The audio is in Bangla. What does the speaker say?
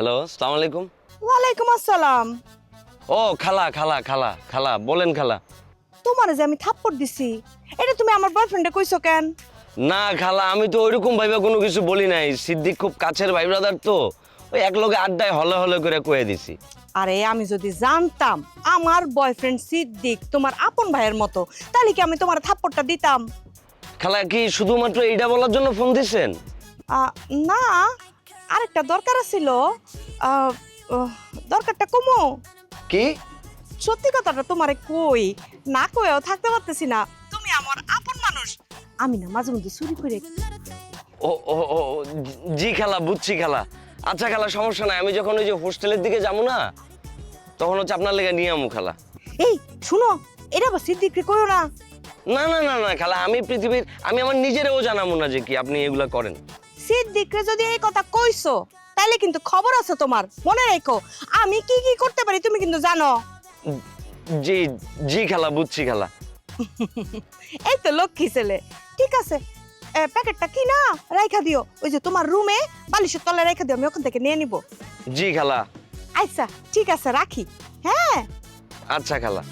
হ্যালো, আসসালামু আলাইকুম। ওয়ালাইকুম আসসালাম। ও খালা খালা খালা খালা, বলেন খালা। তোমারে যে আমি থাপ্পড় দিছি, এটা তুমি আমার বয়ফ্রেন্ডে কইছো কেন? না খালা, আমি তো ওইরকম ভাইবা কোনো কিছু বলি নাই। সিদ্দিক খুব কাছের ভাই ব্রাদার তো, ওই এক লগে আড্ডায় হলে হলে করে কয়ে দিছি। আরে আমি যদি জানতাম আমার বয়ফ্রেন্ড সিদ্দিক তোমার আপন ভাইয়ের মতো, তাহলে কি আমি তোমার থাপ্পড়টা দিতাম? খালা কি শুধুমাত্র এইটা বলার জন্য ফোন দিছেন? না, আরেকটা দরকার ছিল। আহ, দরকারটা কমো। কি? সত্যি কথাটা তোমারে কই, না কইও থাকতে পারতেছি না। তুমি আমার আপন মানুষ। আমি না মাঝে মধ্যে চুরি করে। ও ও ও ও, জি খালা, বুঝছি খালা। আচ্ছা খালা, সমস্যা নাই। আমি যখন ওই যে হোস্টেলের দিকে যাবো না, তখন হচ্ছে আপনার লেগে নিয়ে আমু খালা। এই শুনো, এটা আবার সিদ্দিককে কইও না। না না না না খালা, আমি আমার নিজেরও জানাবো না যে কি আপনি এগুলা করেন। সিদ্দিকরে যদি এই কথা কইছো, তাইলে কিন্তু খবর আছে তোমার, মনে রেখো। আমি কি কি করতে পারি তুমি কিন্তু জানো। জি জি খালা, বুঝছি খালা। এই তো লক্ষ্মী ছেলে। ঠিক আছে, প্যাকেটটা কি না রাইখা দিও, ওই যে তোমার রুমে বালিশের তলায় রাইখা দিও, আমি ওখান থেকে নিয়ে নিব। জি খালা। আচ্ছা ঠিক আছে, রাখি। হ্যাঁ। আচ্ছা খালা।